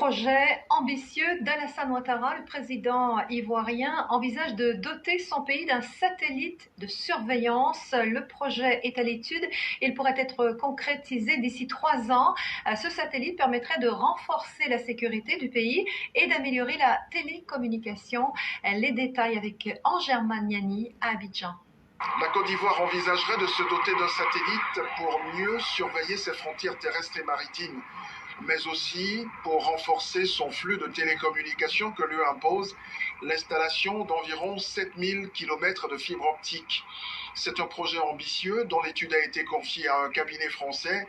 projet ambitieux d'Alassane Ouattara, le président ivoirien, envisage de doter son pays d'un satellite de surveillance. Le projet est à l'étude. Il pourrait être concrétisé d'ici 3 ans. Ce satellite permettrait de renforcer la sécurité du pays et d'améliorer la télécommunication. Les détails avec Angère Magnani à Abidjan. La Côte d'Ivoire envisagerait de se doter d'un satellite pour mieux surveiller ses frontières terrestres et maritimes, mais aussi pour renforcer son flux de télécommunications que lui impose l'installation d'environ 7000 km de fibre optique. C'est un projet ambitieux dont l'étude a été confiée à un cabinet français.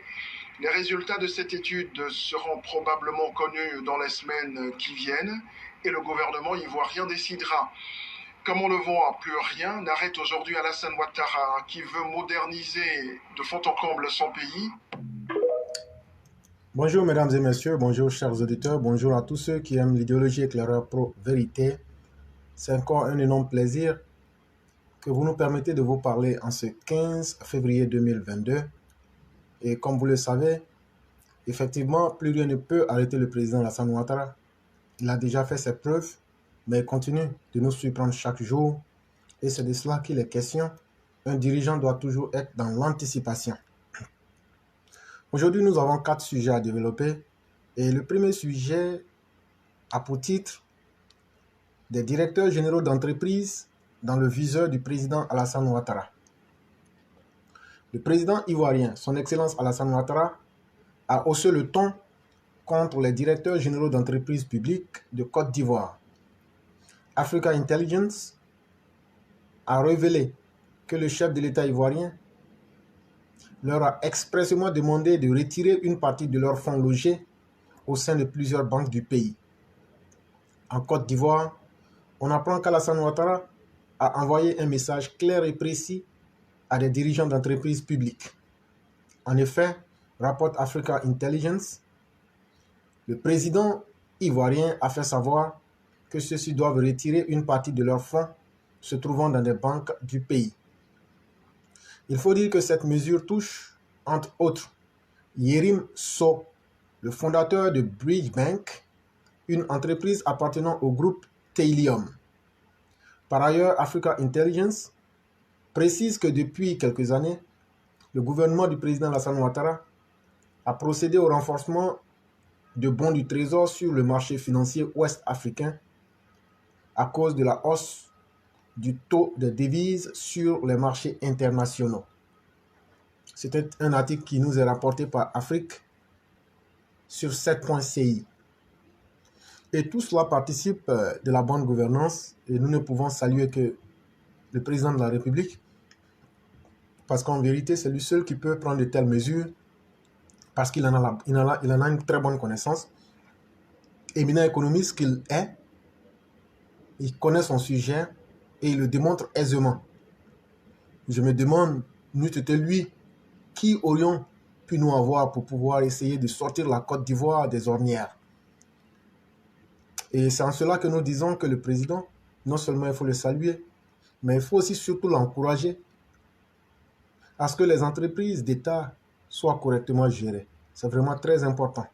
Les résultats de cette étude seront probablement connus dans les semaines qui viennent et le gouvernement ivoirien décidera. Comme on le voit, plus rien n'arrête aujourd'hui Alassane Ouattara qui veut moderniser de fond en comble son pays. Bonjour mesdames et messieurs, bonjour chers auditeurs, bonjour à tous ceux qui aiment l'idéologie éclaireur pro vérité. C'est encore un énorme plaisir que vous nous permettez de vous parler en ce 15 février 2022. Et comme vous le savez, effectivement, plus rien ne peut arrêter le président Alassane Ouattara. Il a déjà fait ses preuves, mais il continue de nous surprendre chaque jour. Et c'est de cela qu'il est question. Un dirigeant doit toujours être dans l'anticipation. Aujourd'hui, nous avons 4 sujets à développer. Et le premier sujet a pour titre des directeurs généraux d'entreprise dans le viseur du président Alassane Ouattara. Le président ivoirien, son Excellence Alassane Ouattara, a haussé le ton contre les directeurs généraux d'entreprises publiques de Côte d'Ivoire. Africa Intelligence a révélé que le chef de l'État ivoirien leur a expressément demandé de retirer une partie de leurs fonds logés au sein de plusieurs banques du pays. En Côte d'Ivoire, on apprend qu'Alassane Ouattara a envoyé un message clair et précis à des dirigeants d'entreprises publiques. En effet, rapporte Africa Intelligence, le président ivoirien a fait savoir que ceux-ci doivent retirer une partie de leurs fonds se trouvant dans des banques du pays. Il faut dire que cette mesure touche, entre autres, Yerim Sow, le fondateur de Bridge Bank, une entreprise appartenant au groupe Taylium. Par ailleurs, Africa Intelligence précise que depuis quelques années, le gouvernement du président Alassane Ouattara a procédé au renforcement de bons du trésor sur le marché financier ouest-africain à cause de la hausse du taux de devises sur les marchés internationaux. C'était un article qui nous est rapporté par Afrique sur 7.ci. Et tout cela participe de la bonne gouvernance et nous ne pouvons saluer que le président de la République parce qu'en vérité, c'est lui seul qui peut prendre de telles mesures parce qu'il en a une très bonne connaissance. Éminent économiste qu'il est, il connaît son sujet et il le démontre aisément. Je me demande, n'eût été lui, qui aurions pu nous avoir pour pouvoir essayer de sortir la Côte d'Ivoire des ornières. Et c'est en cela que nous disons que le président, non seulement il faut le saluer, mais il faut aussi surtout l'encourager à ce que les entreprises d'État soient correctement gérées. C'est vraiment très important.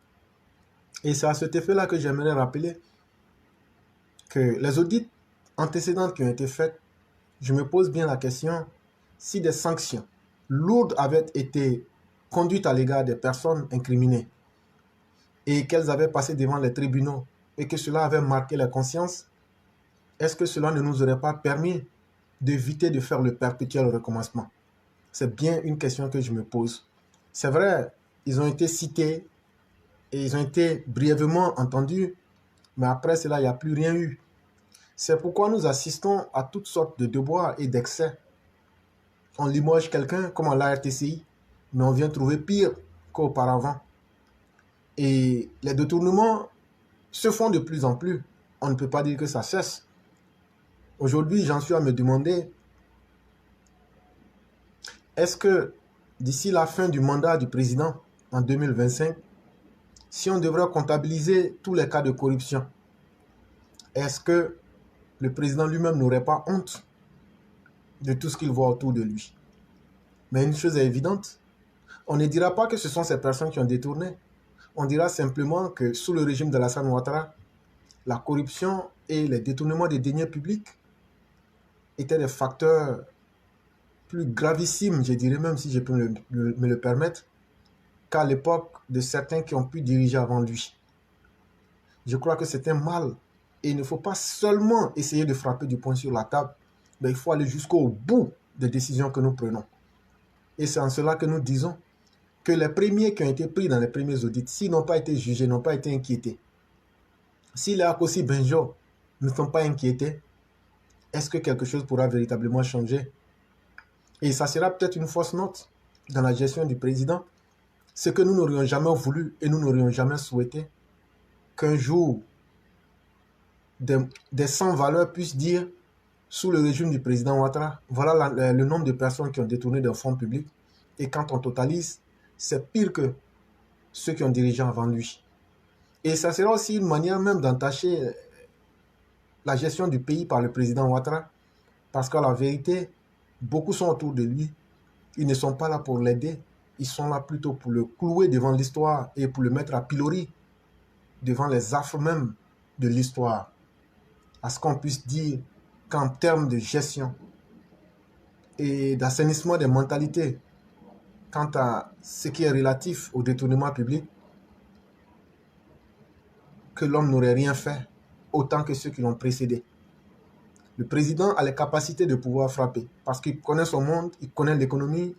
Et c'est à cet effet-là que j'aimerais rappeler que les audits antécédents qui ont été faits, je me pose bien la question si des sanctions lourdes avaient été conduites à l'égard des personnes incriminées et qu'elles avaient passé devant les tribunaux et que cela avait marqué la conscience, est-ce que cela ne nous aurait pas permis d'éviter de faire le perpétuel recommencement? C'est bien une question que je me pose. C'est vrai, ils ont été cités et ils ont été brièvement entendus, mais après cela, il n'y a plus rien eu. C'est pourquoi nous assistons à toutes sortes de déboires et d'excès. On limoge quelqu'un comme à l'ARTCI, mais on vient trouver pire qu'auparavant. Et les détournements se font de plus en plus. On ne peut pas dire que ça cesse. Aujourd'hui, j'en suis à me demander, est-ce que d'ici la fin du mandat du président en 2025, si on devrait comptabiliser tous les cas de corruption, est-ce que le président lui-même n'aurait pas honte de tout ce qu'il voit autour de lui? Mais une chose est évidente, on ne dira pas que ce sont ces personnes qui ont détourné. on dira simplement que sous le régime d'Alassane Ouattara, la corruption et les détournements des deniers publics étaient des facteurs plus gravissimes, je dirais même si je peux me le permettre, qu'à l'époque de certains qui ont pu diriger avant lui. Je crois que c'est un mal et il ne faut pas seulement essayer de frapper du poing sur la table, mais il faut aller jusqu'au bout des décisions que nous prenons. Et c'est en cela que nous disons que les premiers qui ont été pris dans les premiers audits, s'ils n'ont pas été jugés, n'ont pas été inquiétés, si les Akossi Benjo ne sont pas inquiétés, est-ce que quelque chose pourra véritablement changer? Et ça sera peut-être une fausse note dans la gestion du président, ce que nous n'aurions jamais voulu et nous n'aurions jamais souhaité, qu'un jour, des sans-valeurs puissent dire, sous le régime du président Ouattara, voilà le nombre de personnes qui ont détourné des fonds publics, et quand on totalise, c'est pire que ceux qui ont dirigé avant lui. Et ça sera aussi une manière même d'entacher la gestion du pays par le président Ouattara, parce qu'à la vérité, beaucoup sont autour de lui. Ils ne sont pas là pour l'aider, ils sont là plutôt pour le clouer devant l'histoire et pour le mettre à pilori devant les affres même de l'histoire. À ce qu'on puisse dire qu'en termes de gestion et d'assainissement des mentalités, quant à ce qui est relatif au détournement public, que l'homme n'aurait rien fait autant que ceux qui l'ont précédé. Le président a les capacités de pouvoir frapper parce qu'il connaît son monde, il connaît l'économie.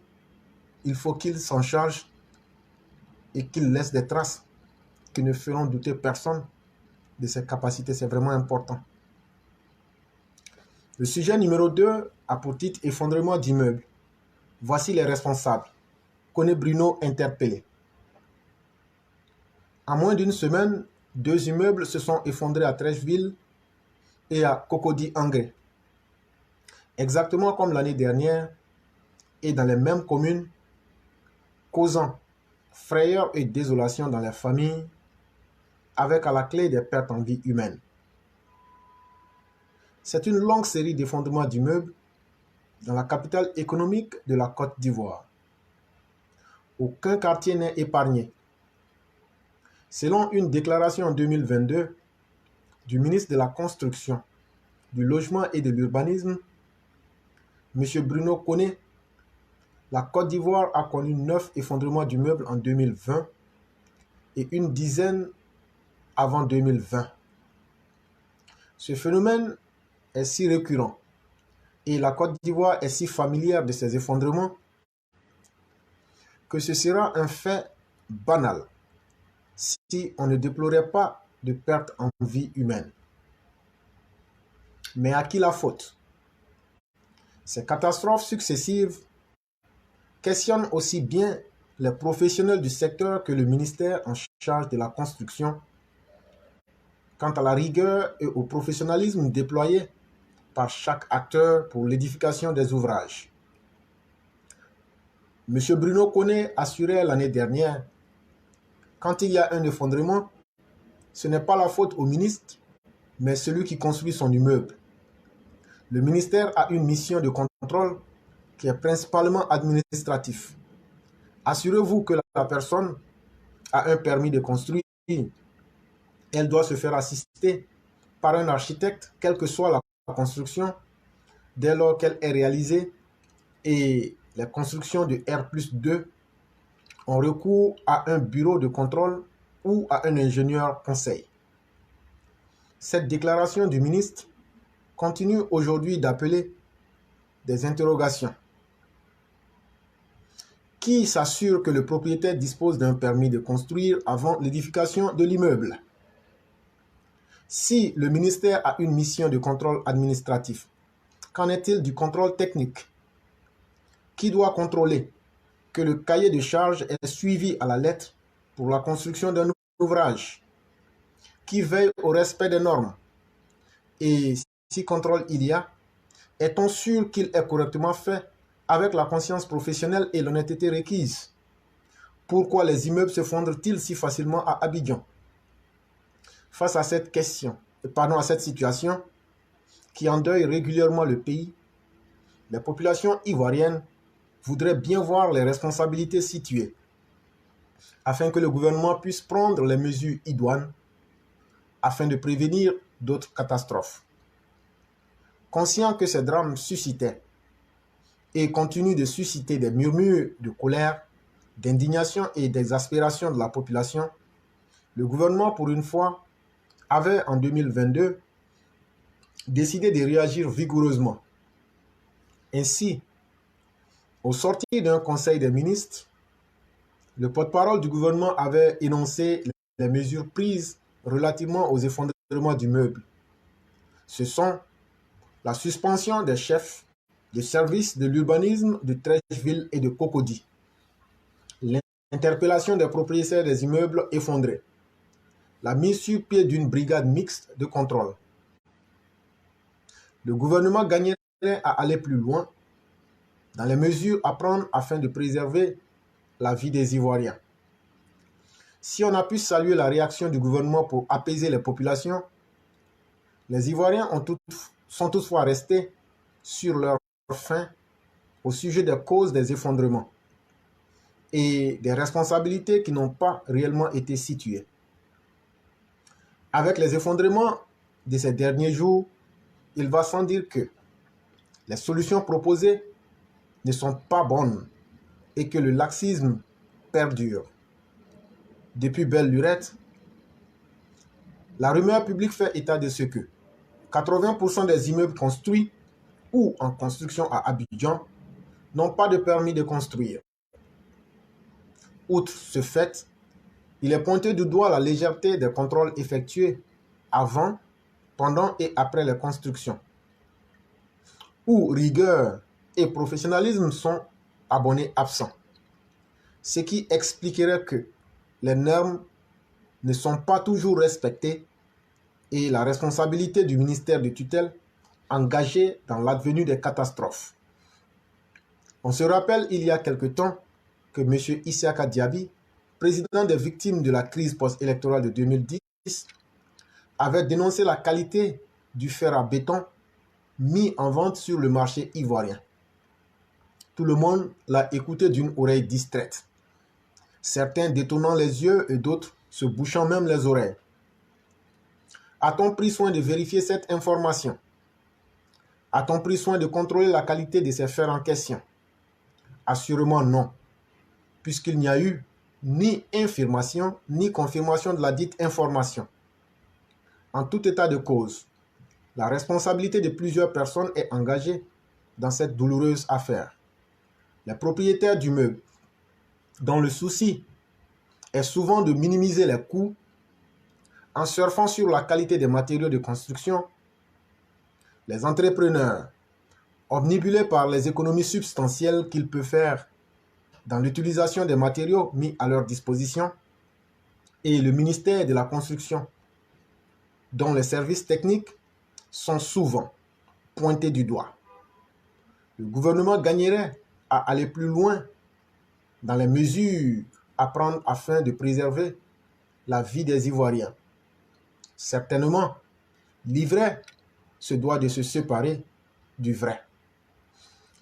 Il faut qu'il s'en charge et qu'il laisse des traces qui ne feront douter personne de ses capacités. C'est vraiment important. Le sujet numéro 2 a pour titre effondrement d'immeubles. Voici les responsables. Kone Bruno interpellé. En moins d'une semaine, 2 immeubles se sont effondrés à Trècheville et à Cocody Angré. Exactement comme l'année dernière et dans les mêmes communes, causant frayeur et désolation dans les familles, avec à la clé des pertes en vie humaine. C'est une longue série d'effondrements d'immeubles dans la capitale économique de la Côte d'Ivoire. Aucun quartier n'est épargné. Selon une déclaration en 2022 du ministre de la Construction, du Logement et de l'Urbanisme, M. Bruno Kone, la Côte d'Ivoire a connu 9 effondrements d'immeubles en 2020 et une dizaine avant 2020. Ce phénomène est si récurrent et la Côte d'Ivoire est si familière de ces effondrements que ce sera un fait banal si on ne déplorait pas de pertes en vie humaine. Mais à qui la faute? Ces catastrophes successives questionnent aussi bien les professionnels du secteur que le ministère en charge de la construction quant à la rigueur et au professionnalisme déployé par chaque acteur pour l'édification des ouvrages. M. Bruno Kone assurait l'année dernière, quand il y a un effondrement, ce n'est pas la faute au ministre, mais celui qui construit son immeuble. Le ministère a une mission de contrôle qui est principalement administratif. Assurez-vous que la personne a un permis de construire. Elle doit se faire assister par un architecte, quelle que soit la construction, dès lors qu'elle est réalisée. Et les constructions de R+2 ont recours à un bureau de contrôle ou à un ingénieur conseil. Cette déclaration du ministre continue aujourd'hui d'appeler des interrogations. Qui s'assure que le propriétaire dispose d'un permis de construire avant l'édification de l'immeuble? Si le ministère a une mission de contrôle administratif, qu'en est-il du contrôle technique? Qui doit contrôler que le cahier de charges est suivi à la lettre pour la construction d'un ouvrage? Qui veille au respect des normes? Et si contrôle il y a, est-on sûr qu'il est correctement fait avec la conscience professionnelle et l'honnêteté requise? Pourquoi les immeubles se fondrent-ils si facilement à Abidjan? Face à cette à cette situation qui endeuille régulièrement le pays, les populations ivoiriennes voudraient bien voir les responsabilités situées. afin que le gouvernement puisse prendre les mesures idoines afin de prévenir d'autres catastrophes. Conscient que ces drames suscitaient et continuent de susciter des murmures de colère, d'indignation et d'exaspération de la population, le gouvernement, pour une fois, avait en 2022 décidé de réagir vigoureusement. Ainsi, au sortir d'un conseil des ministres, le porte-parole du gouvernement avait énoncé les mesures prises relativement aux effondrements d'immeubles. Ce sont la suspension des chefs de services de l'urbanisme de Treichville et de Cocody, l'interpellation des propriétaires des immeubles effondrés, la mise sur pied d'une brigade mixte de contrôle. Le gouvernement gagnerait à aller plus loin dans les mesures à prendre afin de préserver la vie des Ivoiriens. Si on a pu saluer la réaction du gouvernement pour apaiser les populations, les Ivoiriens sont toutefois restés sur leur faim au sujet des causes des effondrements et des responsabilités qui n'ont pas réellement été situées. Avec les effondrements de ces derniers jours, il va sans dire que les solutions proposées ne sont pas bonnes et que le laxisme perdure. Depuis belle lurette, la rumeur publique fait état de ce que 80% des immeubles construits ou en construction à Abidjan n'ont pas de permis de construire. Outre ce fait, il est pointé du doigt la légèreté des contrôles effectués avant, pendant et après les constructions, où rigueur et professionnalisme sont abonnés absents, ce qui expliquerait que les normes ne sont pas toujours respectées et la responsabilité du ministère de tutelle engagé dans l'advenue des catastrophes. On se rappelle il y a quelque temps que M. Isiaka Diaby, président des victimes de la crise post-électorale de 2010, avait dénoncé la qualité du fer à béton mis en vente sur le marché ivoirien. Tout le monde l'a écouté d'une oreille distraite, certains détournant les yeux et d'autres se bouchant même les oreilles. A-t-on pris soin de vérifier cette information? A-t-on pris soin de contrôler la qualité de ces fers en question? Assurément non, puisqu'il n'y a eu ni infirmation ni confirmation de la dite information. En tout état de cause, la responsabilité de plusieurs personnes est engagée dans cette douloureuse affaire. Les propriétaires d'immeubles, dont le souci est souvent de minimiser les coûts en surfant sur la qualité des matériaux de construction, les entrepreneurs, omnibulés par les économies substantielles qu'ils peuvent faire dans l'utilisation des matériaux mis à leur disposition, et le ministère de la Construction, dont les services techniques sont souvent pointés du doigt. Le gouvernement gagnerait à aller plus loin dans les mesures à prendre afin de préserver la vie des Ivoiriens. Certainement, l'ivraie se doit de se séparer du vrai.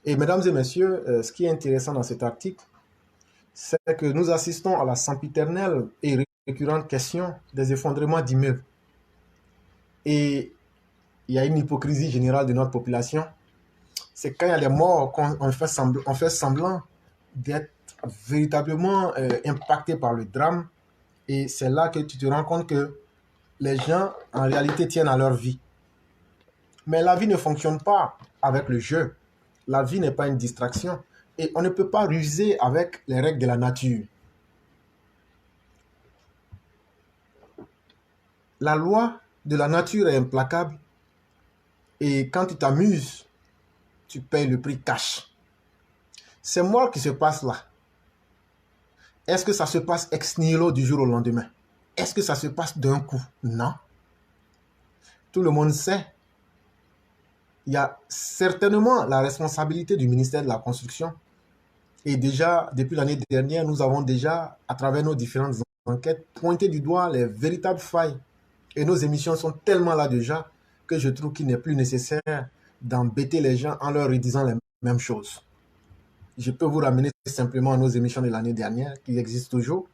Et mesdames et messieurs, ce qui est intéressant dans cet article, c'est que nous assistons à la sempiternelle et récurrente question des effondrements d'immeubles. Et il y a une hypocrisie générale de notre population. C'est quand il y a des morts qu'on fait semblant d'être véritablement impacté par le drame. Et c'est là que tu te rends compte que les gens, en réalité, tiennent à leur vie. Mais la vie ne fonctionne pas avec le jeu. La vie n'est pas une distraction. Et on ne peut pas ruser avec les règles de la nature. La loi de la nature est implacable. Et quand tu t'amuses, tu payes le prix cash. C'est moi qui se passe là. Est-ce que ça se passe ex nihilo du jour au lendemain? Est-ce que ça se passe d'un coup? Non. Tout le monde sait. Il y a certainement la responsabilité du ministère de la Construction. Et déjà, depuis l'année dernière, nous avons déjà, à travers nos différentes enquêtes, pointé du doigt les véritables failles. Et nos émissions sont tellement là déjà que je trouve qu'il n'est plus nécessaire d'embêter les gens en leur redisant les mêmes choses. Je peux vous ramener simplement à nos émissions de l'année dernière, qui existent toujours.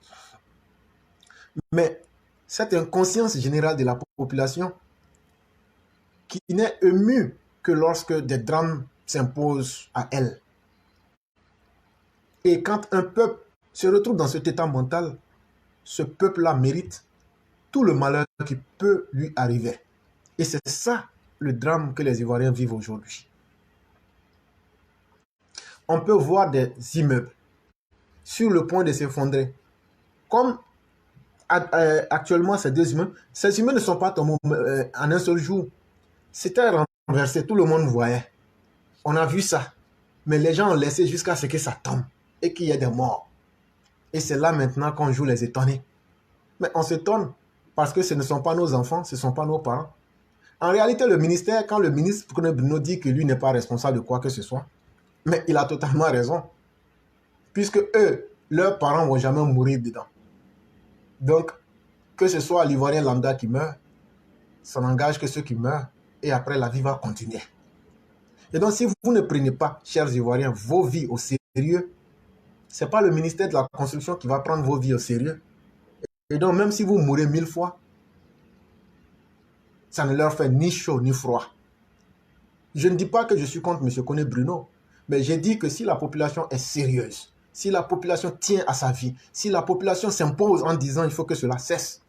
Mais cette inconscience générale de la population qui n'est émue que lorsque des drames s'imposent à elle. Et quand un peuple se retrouve dans cet état mental, ce peuple-là mérite tout le malheur qui peut lui arriver. Et c'est ça le drame que les Ivoiriens vivent aujourd'hui. On peut voir des immeubles sur le point de s'effondrer. Comme actuellement ces deux immeubles, ces immeubles ne sont pas tombés en un seul jour. C'était renversé, tout le monde voyait. On a vu ça. Mais les gens ont laissé jusqu'à ce que ça tombe et qu'il y ait des morts. Et c'est là maintenant qu'on joue les étonnés. Mais on s'étonne parce que ce ne sont pas nos enfants, ce ne sont pas nos parents. En réalité, le ministère, quand le ministre Bruno dit que lui n'est pas responsable de quoi que ce soit, mais il a totalement raison. Puisque eux, leurs parents ne vont jamais mourir dedans. Donc, que ce soit l'Ivoirien lambda qui meurt, ça n'engage que ceux qui meurent. Et après, la vie va continuer. Et donc, si vous ne prenez pas, chers Ivoiriens, vos vies au sérieux, ce n'est pas le ministère de la Construction qui va prendre vos vies au sérieux. Et donc, même si vous mourrez 1000 fois, ça ne leur fait ni chaud ni froid. Je ne dis pas que je suis contre M. Koné Bruno, mais j'ai dit que si la population est sérieuse, si la population tient à sa vie, si la population s'impose en disant il faut que cela cesse,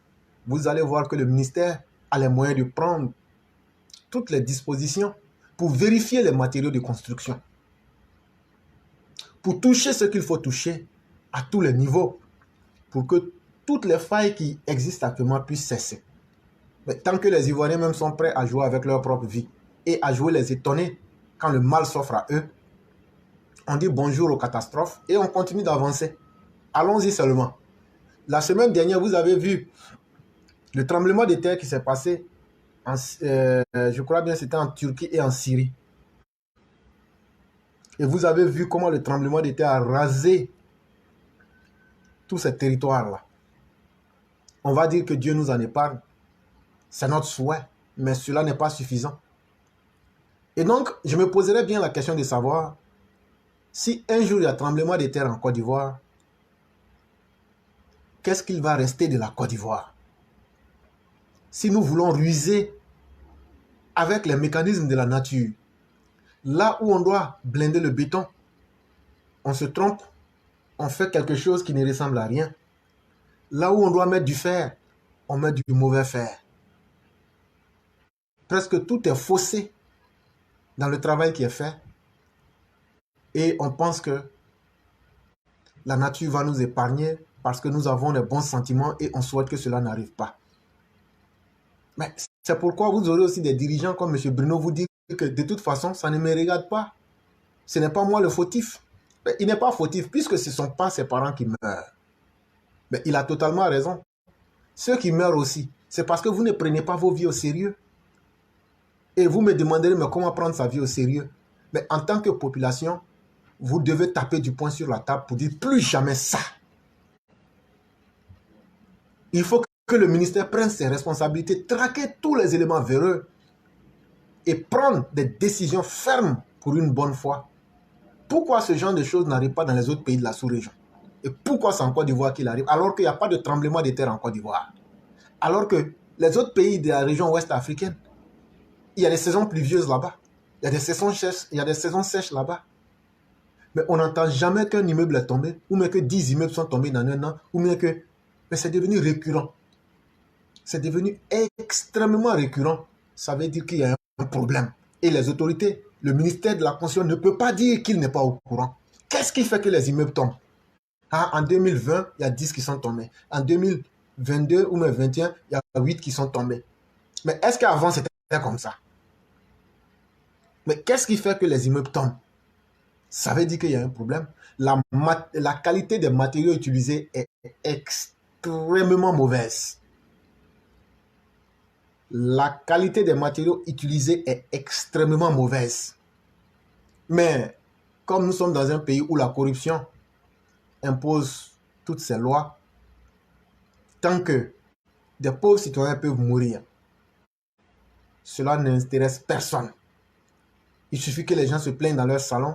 vous allez voir que le ministère a les moyens de prendre toutes les dispositions pour vérifier les matériaux de construction, pour toucher ce qu'il faut toucher à tous les niveaux, pour que toutes les failles qui existent actuellement puissent cesser. Mais tant que les Ivoiriens même sont prêts à jouer avec leur propre vie et à jouer les étonnés quand le mal s'offre à eux, on dit bonjour aux catastrophes et on continue d'avancer. Allons-y seulement. La semaine dernière, vous avez vu le tremblement de terre qui s'est passé, je crois bien c'était en Turquie et en Syrie. Et vous avez vu comment le tremblement de terre a rasé tous ces territoires-là. On va dire que Dieu nous en épargne. C'est notre souhait, mais cela n'est pas suffisant. Et donc, je me poserais bien la question de savoir si un jour il y a tremblement de terre en Côte d'Ivoire, qu'est-ce qu'il va rester de la Côte d'Ivoire? Si nous voulons ruser avec les mécanismes de la nature, là où on doit blinder le béton, on se trompe, on fait quelque chose qui ne ressemble à rien. Là où on doit mettre du fer, on met du mauvais fer. Presque tout est faussé dans le travail qui est fait. Et on pense que la nature va nous épargner parce que nous avons des bons sentiments et on souhaite que cela n'arrive pas. Mais c'est pourquoi vous aurez aussi des dirigeants comme M. Bruno vous dire que de toute façon, ça ne me regarde pas. Ce n'est pas moi le fautif. Mais il n'est pas fautif puisque ce ne sont pas ses parents qui meurent. Mais il a totalement raison. Ceux qui meurent aussi, c'est parce que vous ne prenez pas vos vies au sérieux. Et vous me demanderez, mais comment prendre sa vie au sérieux? Mais en tant que population, vous devez taper du poing sur la table pour dire plus jamais ça. Il faut que le ministère prenne ses responsabilités, traquer tous les éléments véreux et prendre des décisions fermes pour une bonne fois. Pourquoi ce genre de choses n'arrive pas dans les autres pays de la sous-région? Et pourquoi c'est en Côte d'Ivoire qu'il arrive alors qu'il n'y a pas de tremblement de terre en Côte d'Ivoire? Alors que les autres pays de la région ouest africaine, il y a des saisons pluvieuses là-bas. Il y a des saisons sèches là-bas. Mais on n'entend jamais qu'un immeuble est tombé, ou même que 10 immeubles sont tombés dans un an, ou même que... Mais c'est devenu récurrent. C'est devenu extrêmement récurrent. Ça veut dire qu'il y a un problème. Et les autorités, le ministère de la Construction ne peut pas dire qu'il n'est pas au courant. Qu'est-ce qui fait que les immeubles tombent? En 2020, il y a 10 qui sont tombés. En 2022 ou même 2021, il y a 8 qui sont tombés. Mais est-ce qu'avant c'était comme ça? Mais qu'est-ce qui fait que les immeubles tombent? Ça veut dire qu'il y a un problème. La qualité des matériaux utilisés est extrêmement mauvaise. La qualité des matériaux utilisés est extrêmement mauvaise. Mais comme nous sommes dans un pays où la corruption impose toutes ces lois, tant que des pauvres citoyens peuvent mourir, cela n'intéresse personne. Il suffit que les gens se plaignent dans leur salon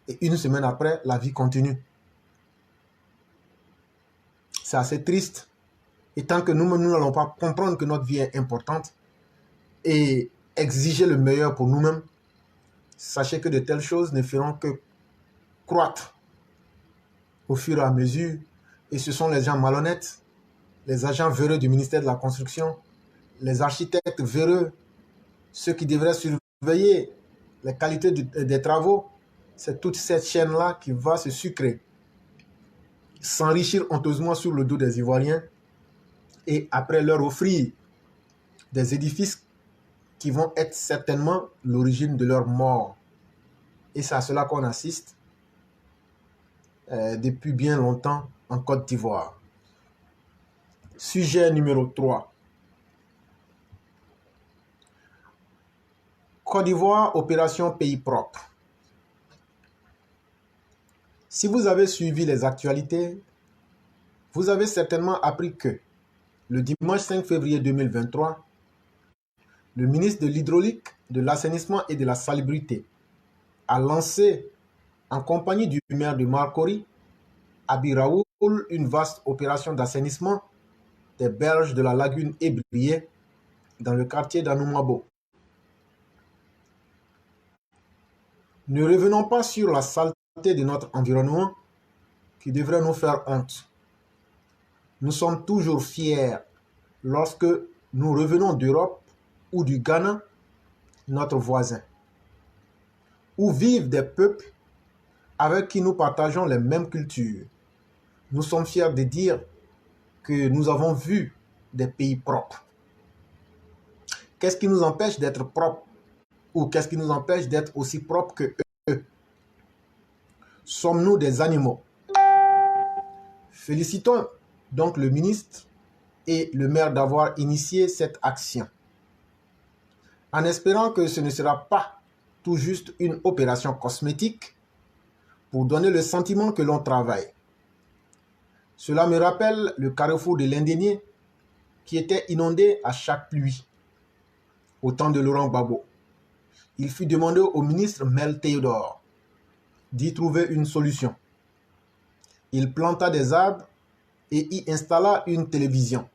Et une semaine après, la vie continue. C'est assez triste. Et tant que nous n'allons pas comprendre que notre vie est importante et exiger le meilleur pour nous-mêmes, sachez que de telles choses ne feront que croître au fur et à mesure. Et ce sont les gens malhonnêtes, les agents véreux du ministère de la Construction, les architectes véreux, ceux qui devraient surveiller les qualités des travaux. C'est toute cette chaîne-là qui va se sucrer, s'enrichir honteusement sur le dos des Ivoiriens et après leur offrir des édifices qui vont être certainement l'origine de leur mort. Et c'est à cela qu'on assiste depuis bien longtemps en Côte d'Ivoire. Sujet numéro 3. Côte d'Ivoire, opération pays propre. Si vous avez suivi les actualités, vous avez certainement appris que le dimanche 5 février 2023, le ministre de l'Hydraulique, de l'Assainissement et de la Salubrité a lancé, en compagnie du maire de Marcory, Abi Raoul, une vaste opération d'assainissement des berges de la lagune Ébrié dans le quartier d'Anoumabo. Ne revenons pas sur la saleté de notre environnement qui devrait nous faire honte. Nous sommes toujours fiers lorsque nous revenons d'Europe ou du Ghana, notre voisin, où vivent des peuples avec qui nous partageons les mêmes cultures. Nous sommes fiers de dire que nous avons vu des pays propres. Qu'est-ce qui nous empêche d'être propres ou qu'est-ce qui nous empêche d'être aussi propres que eux? Sommes-nous des animaux? Félicitons donc le ministre et le maire d'avoir initié cette action, en espérant que ce ne sera pas tout juste une opération cosmétique pour donner le sentiment que l'on travaille. Cela me rappelle le carrefour de l'Indénié qui était inondé à chaque pluie au temps de Laurent Gbagbo. Il fut demandé au ministre Mel Théodore d'y trouver une solution. Il planta des arbres et y installa une télévision.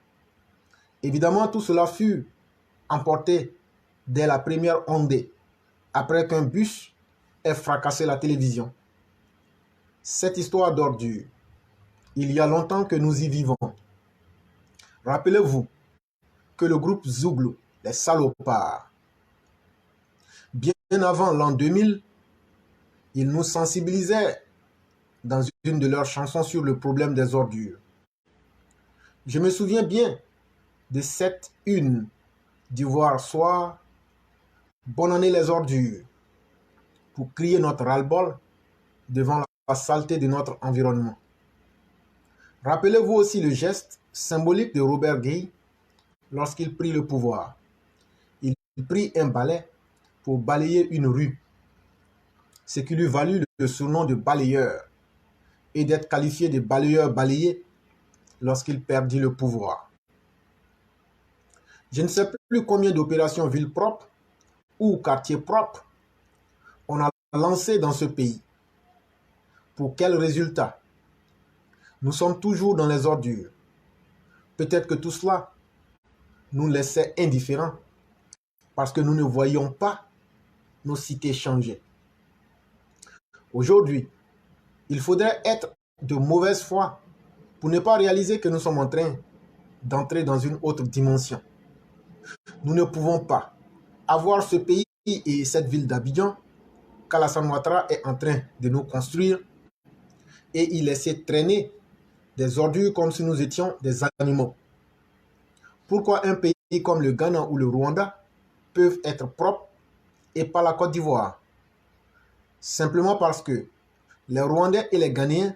Évidemment, tout cela fut emporté dès la première ondée, après qu'un bus ait fracassé la télévision. Cette histoire d'ordure, il y a longtemps que nous y vivons. Rappelez-vous que le groupe Zouglou, les salopards, bien avant l'an 2000, ils nous sensibilisaient dans une de leurs chansons sur le problème des ordures. Je me souviens bien de cette une d'Ivoire Soir, bonne année les ordures, pour crier notre ras-le-bol devant la saleté de notre environnement. Rappelez-vous aussi le geste symbolique de Robert Gueye lorsqu'il prit le pouvoir. Il prit un balai pour balayer une rue, ce qui lui valut le surnom de balayeur et d'être qualifié de balayeur balayé lorsqu'il perdit le pouvoir. Je ne sais plus combien d'opérations ville propre ou quartier propre on a lancé dans ce pays. Pour quel résultat? Nous sommes toujours dans les ordures. Peut-être que tout cela nous laissait indifférents parce que nous ne voyions pas nos cités changer. Aujourd'hui, il faudrait être de mauvaise foi pour ne pas réaliser que nous sommes en train d'entrer dans une autre dimension. Nous ne pouvons pas avoir ce pays et cette ville d'Abidjan qu'Alassane Ouattara est en train de nous construire et y laisser traîner des ordures comme si nous étions des animaux. Pourquoi un pays comme le Ghana ou le Rwanda peuvent être propres et pas la Côte d'Ivoire? Simplement parce que les Rwandais et les Ghanéens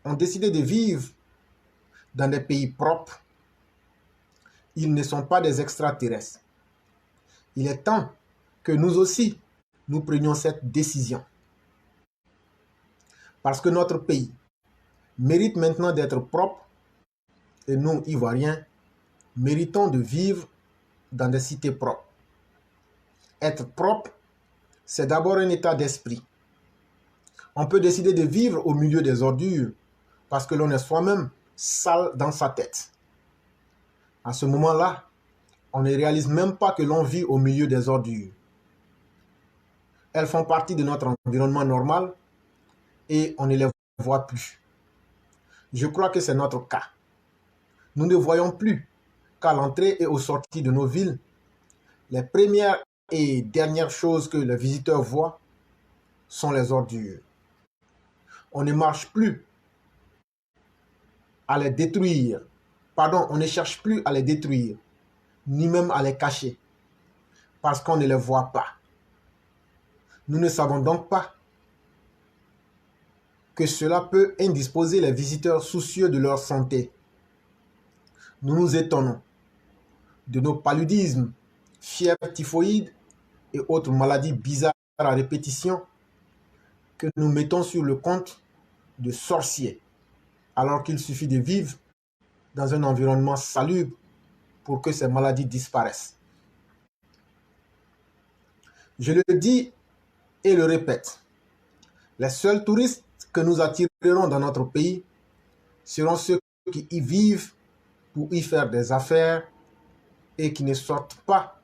ont décidé de vivre dans des pays propres. Ils ne sont pas des extraterrestres. Il est temps que nous aussi, nous prenions cette décision. Parce que notre pays mérite maintenant d'être propre et nous, Ivoiriens, méritons de vivre dans des cités propres. Être propre, c'est d'abord un état d'esprit. On peut décider de vivre au milieu des ordures parce que l'on est soi-même sale dans sa tête. À ce moment-là, on ne réalise même pas que l'on vit au milieu des ordures. Elles font partie de notre environnement normal et on ne les voit plus. Je crois que c'est notre cas. Nous ne voyons plus qu'à l'entrée et aux sorties de nos villes, les premières et dernières choses que les visiteurs voient sont les ordures. On ne marche plus à les détruire. Pardon, on ne cherche plus à les détruire, ni même à les cacher, parce qu'on ne les voit pas. Nous ne savons donc pas que cela peut indisposer les visiteurs soucieux de leur santé. Nous nous étonnons de nos paludismes, fièvre typhoïde et autres maladies bizarres à répétition que nous mettons sur le compte de sorciers, alors qu'il suffit de vivre dans un environnement salubre pour que ces maladies disparaissent. Je le dis et le répète, les seuls touristes que nous attirerons dans notre pays seront ceux qui y vivent pour y faire des affaires et qui ne sortent pas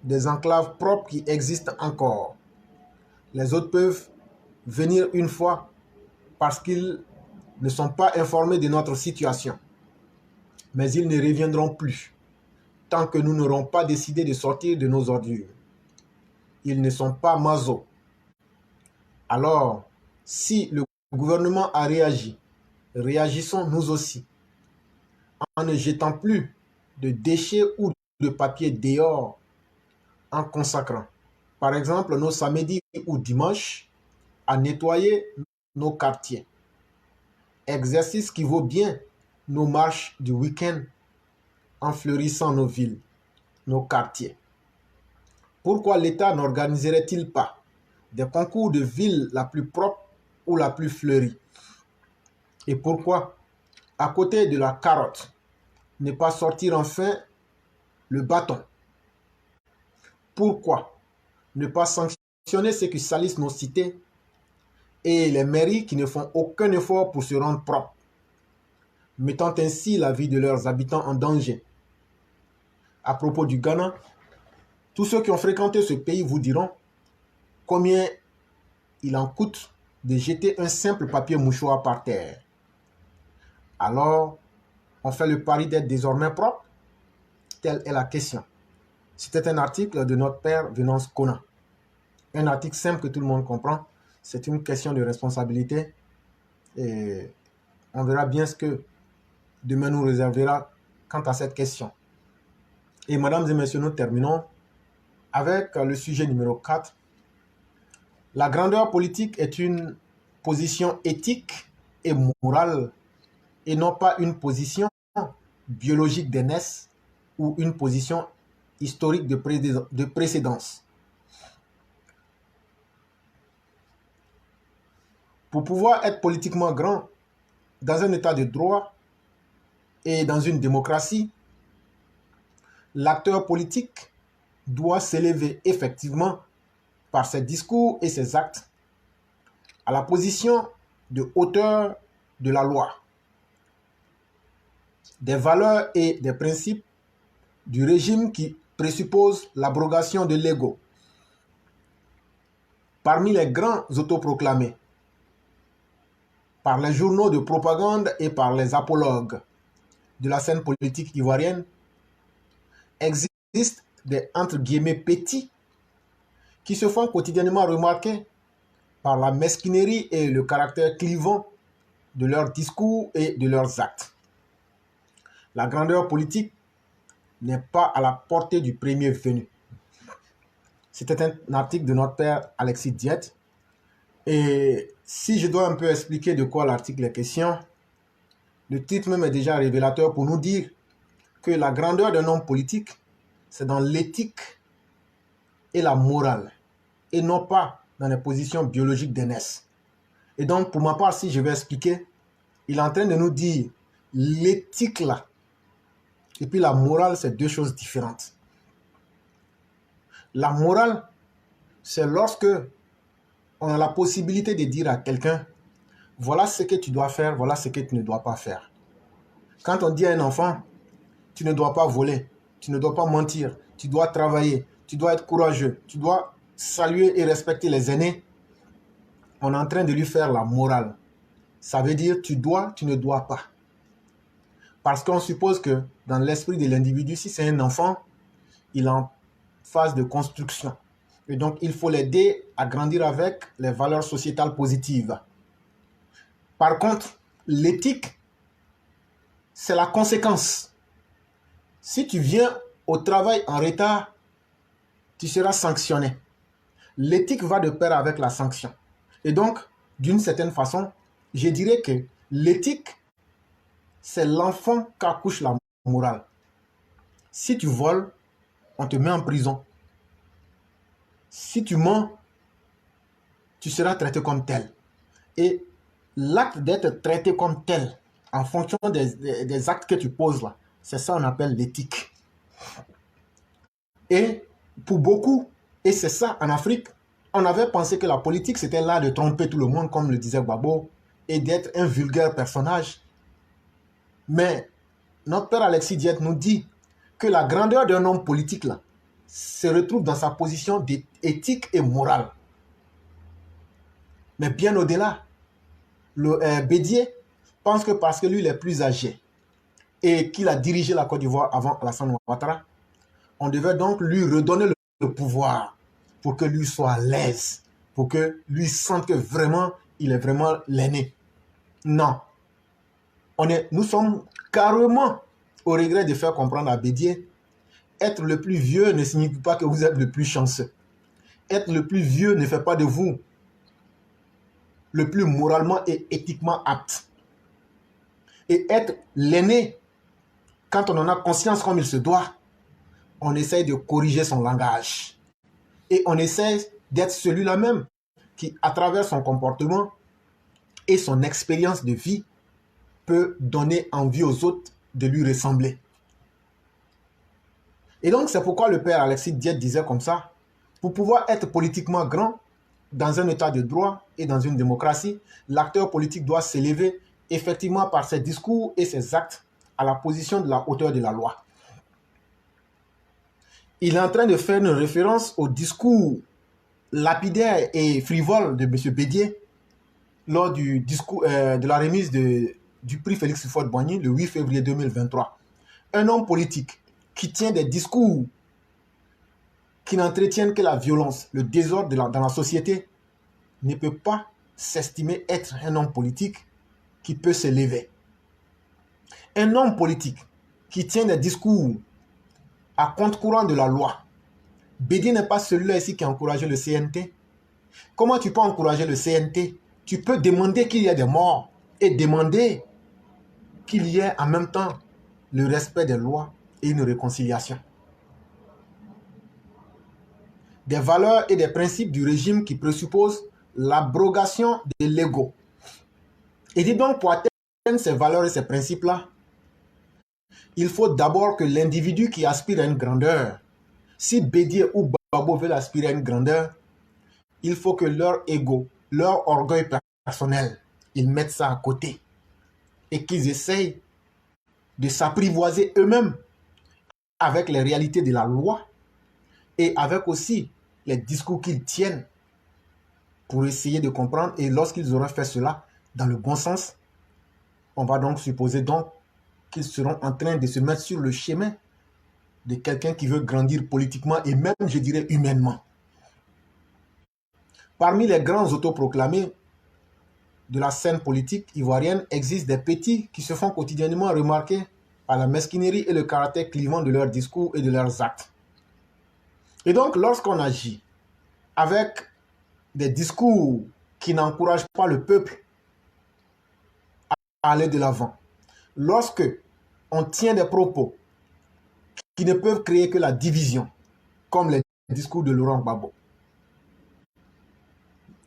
des enclaves propres qui existent encore. Les autres peuvent venir une fois parce qu'ils ne sont pas informés de notre situation. Mais ils ne reviendront plus tant que nous n'aurons pas décidé de sortir de nos ordures. Ils ne sont pas masos. Alors, si le gouvernement a réagi, réagissons nous aussi, en ne jetant plus de déchets ou de papier dehors, en consacrant, par exemple, nos samedis ou dimanches, à nettoyer nos quartiers. Exercice qui vaut bien nos marches du week-end en fleurissant nos villes, nos quartiers. Pourquoi l'État n'organiserait-il pas des concours de ville la plus propre ou la plus fleurie? Et pourquoi, à côté de la carotte, ne pas sortir enfin le bâton? Pourquoi ne pas sanctionner ceux qui salissent nos cités et les mairies qui ne font aucun effort pour se rendre propres, mettant ainsi la vie de leurs habitants en danger? À propos du Ghana, tous ceux qui ont fréquenté ce pays vous diront combien il en coûte de jeter un simple papier mouchoir par terre. Alors, on fait le pari d'être désormais propre? Telle est la question. C'était un article de notre père Venance Kona. Un article simple que tout le monde comprend. C'est une question de responsabilité. Et on verra bien ce que demain nous réservera quant à cette question. Et mesdames et messieurs, nous terminons avec le sujet numéro 4. La grandeur politique est une position éthique et morale et non pas une position biologique d'aînesse ou une position historique de précédence. Pour pouvoir être politiquement grand dans un état de droit et dans une démocratie, l'acteur politique doit s'élever effectivement par ses discours et ses actes à la position de auteur de la loi, des valeurs et des principes du régime qui présuppose l'abrogation de l'ego. Parmi les grands autoproclamés, par les journaux de propagande et par les apologues de la scène politique ivoirienne, existent des entre guillemets petits qui se font quotidiennement remarquer par la mesquinerie et le caractère clivant de leurs discours et de leurs actes. La grandeur politique n'est pas à la portée du premier venu. C'était un article de notre père Alexis Diet. Et si je dois un peu expliquer de quoi l'article est question, le titre même est déjà révélateur pour nous dire que la grandeur d'un homme politique, c'est dans l'éthique et la morale, et non pas dans les positions biologiques d'aînesse. Et donc, pour ma part, si je vais expliquer, il est en train de nous dire l'éthique là, et puis la morale, c'est deux choses différentes. La morale, c'est lorsque on a la possibilité de dire à quelqu'un, voilà ce que tu dois faire, voilà ce que tu ne dois pas faire. Quand on dit à un enfant, tu ne dois pas voler, tu ne dois pas mentir, tu dois travailler, tu dois être courageux, tu dois saluer et respecter les aînés, on est en train de lui faire la morale. Ça veut dire tu dois, tu ne dois pas. Parce qu'on suppose que dans l'esprit de l'individu, si c'est un enfant, il est en phase de construction. Et donc, il faut l'aider à grandir avec les valeurs sociétales positives. Par contre, l'éthique, c'est la conséquence. Si tu viens au travail en retard, tu seras sanctionné. L'éthique va de pair avec la sanction. Et donc, d'une certaine façon, je dirais que l'éthique, c'est l'enfant qu'accouche la morale. Si tu voles, on te met en prison. Si tu mens, tu seras traité comme tel. Et l'acte d'être traité comme tel, en fonction des actes que tu poses là, c'est ça qu'on appelle l'éthique. Et pour beaucoup, et c'est ça en Afrique, on avait pensé que la politique c'était là de tromper tout le monde, comme le disait Gbagbo, et d'être un vulgaire personnage. Mais notre père Alexis Diète nous dit que la grandeur d'un homme politique là, se retrouve dans sa position d'éthique et morale. Mais bien au-delà, Bédié pense que parce que lui il est plus âgé et qu'il a dirigé la Côte d'Ivoire avant Alassane Ouattara, on devait donc lui redonner le pouvoir pour que lui soit à l'aise, pour que lui sente que vraiment, il est vraiment l'aîné. Non. Nous sommes carrément au regret de faire comprendre à Bédié, être le plus vieux ne signifie pas que vous êtes le plus chanceux. Être le plus vieux ne fait pas de vous le plus moralement et éthiquement apte. Et être l'aîné, quand on en a conscience comme il se doit, on essaye de corriger son langage. Et on essaie d'être celui-là même qui, à travers son comportement et son expérience de vie, peut donner envie aux autres de lui ressembler. Et donc, c'est pourquoi le père Alexis Diète disait comme ça, pour pouvoir être politiquement grand, dans un état de droit et dans une démocratie, l'acteur politique doit s'élever effectivement par ses discours et ses actes à la position de la hauteur de la loi. Il est en train de faire une référence au discours lapidaire et frivole de M. Bédié lors du discours, de la remise du prix Félix Houphouët-Boigny le 8 février 2023. Un homme politique qui tient des discours qui n'entretiennent que la violence, le désordre dans la société, ne peut pas s'estimer être un homme politique qui peut s'élever. Un homme politique qui tient des discours à contre-courant de la loi. Bédié n'est pas celui-là ici qui a encouragé le CNT. Comment tu peux encourager le CNT? Tu peux demander qu'il y ait des morts et demander qu'il y ait en même temps le respect des lois et une réconciliation. Des valeurs et des principes du régime qui présupposent l'abrogation de l'ego. Et dit donc, pour atteindre ces valeurs et ces principes-là, il faut d'abord que l'individu qui aspire à une grandeur, si Bédié ou Gbagbo veulent aspirer à une grandeur, il faut que leur ego, leur orgueil personnel, ils mettent ça à côté et qu'ils essayent de s'apprivoiser eux-mêmes avec les réalités de la loi et avec aussi les discours qu'ils tiennent pour essayer de comprendre. Et lorsqu'ils auront fait cela dans le bon sens, on va donc supposer donc qu'ils seront en train de se mettre sur le chemin de quelqu'un qui veut grandir politiquement et même, je dirais, humainement. Parmi les grands autoproclamés de la scène politique ivoirienne, existent des petits qui se font quotidiennement remarquer par la mesquinerie et le caractère clivant de leurs discours et de leurs actes. Et donc, lorsqu'on agit avec des discours qui n'encouragent pas le peuple à aller de l'avant, lorsque on tient des propos qui ne peuvent créer que la division, comme les discours de Laurent Gbagbo.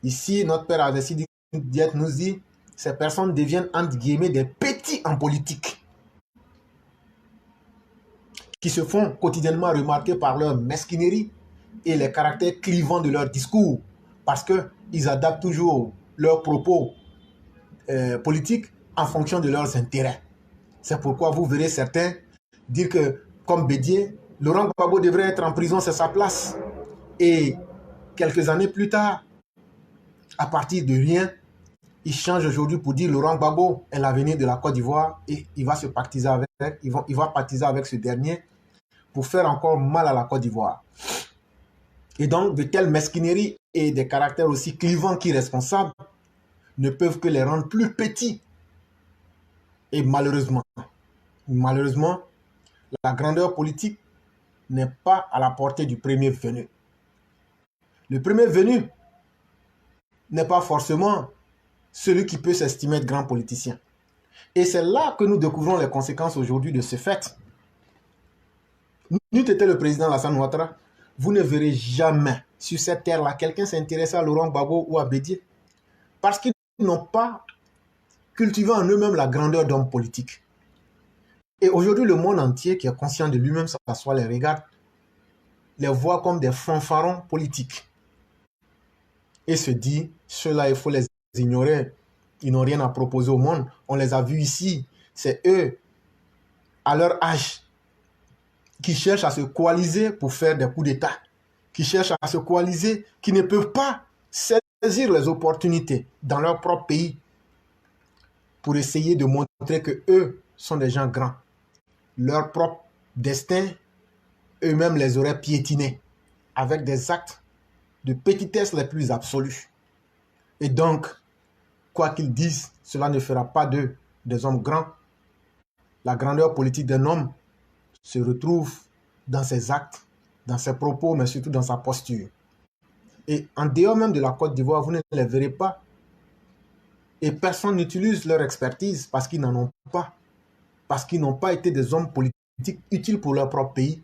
Ici, notre père Alexis Diète nous dit, ces personnes deviennent entre guillemets des petits en politique, qui se font quotidiennement remarquer par leur mesquinerie et les caractères clivants de leurs discours, parce qu'ils ils adaptent toujours leurs propos politiques en fonction de leurs intérêts. C'est pourquoi vous verrez certains dire que, comme Bédié, Laurent Gbagbo devrait être en prison, c'est sa place. Et quelques années plus tard, à partir de rien, il change aujourd'hui pour dire Laurent Gbagbo est l'avenir de la Côte d'Ivoire et il va se pactiser avec, il va pactiser avec ce dernier pour faire encore mal à la Côte d'Ivoire. Et donc, de telles mesquineries et des caractères aussi clivants qu'irresponsables ne peuvent que les rendre plus petits. Et malheureusement, la grandeur politique n'est pas à la portée du premier venu. Le premier venu n'est pas forcément celui qui peut s'estimer être grand politicien. Et c'est là que nous découvrons les conséquences aujourd'hui de ce fait. N'eût été le président Alassane Ouattara, vous ne verrez jamais sur cette terre-là quelqu'un s'intéresser à Laurent Gbagbo ou à Bédié. Parce qu'ils n'ont pas cultivé en eux-mêmes la grandeur d'hommes politiques. Et aujourd'hui, le monde entier qui est conscient de lui-même s'assoit, les regarde, les voit comme des fanfarons politiques. Et se dit, ceux-là, il faut les ignorer. Ils n'ont rien à proposer au monde. On les a vus ici. C'est eux, à leur âge, qui cherchent à se coaliser pour faire des coups d'État, qui cherchent à se coaliser, qui ne peuvent pas saisir les opportunités dans leur propre pays pour essayer de montrer que eux sont des gens grands. Leur propre destin, eux-mêmes les auraient piétinés avec des actes de petitesse les plus absolus. Et donc, quoi qu'ils disent, cela ne fera pas d'eux des hommes grands. La grandeur politique d'un homme se retrouve dans ses actes, dans ses propos, mais surtout dans sa posture. Et en dehors même de la Côte d'Ivoire, vous ne les verrez pas. Et personne n'utilise leur expertise parce qu'ils n'en ont pas. Parce qu'ils n'ont pas été des hommes politiques utiles pour leur propre pays.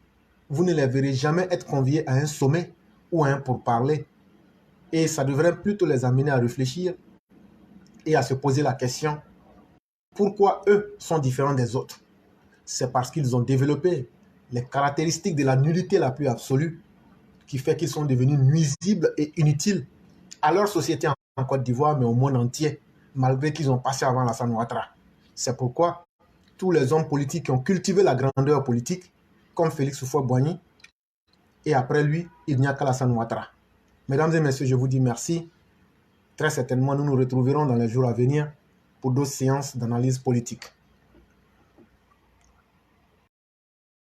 Vous ne les verrez jamais être conviés à un sommet ou à un pourparler. Et ça devrait plutôt les amener à réfléchir et à se poser la question, pourquoi eux sont différents des autres? C'est parce qu'ils ont développé les caractéristiques de la nullité la plus absolue qui fait qu'ils sont devenus nuisibles et inutiles à leur société en Côte d'Ivoire, mais au monde entier, malgré qu'ils ont passé avant Alassane Ouattara. C'est pourquoi tous les hommes politiques qui ont cultivé la grandeur politique, comme Félix Houphouët-Boigny, et après lui, il n'y a qu'Alassane Ouattara. Mesdames et messieurs, je vous dis merci. Très certainement, nous nous retrouverons dans les jours à venir pour d'autres séances d'analyse politique.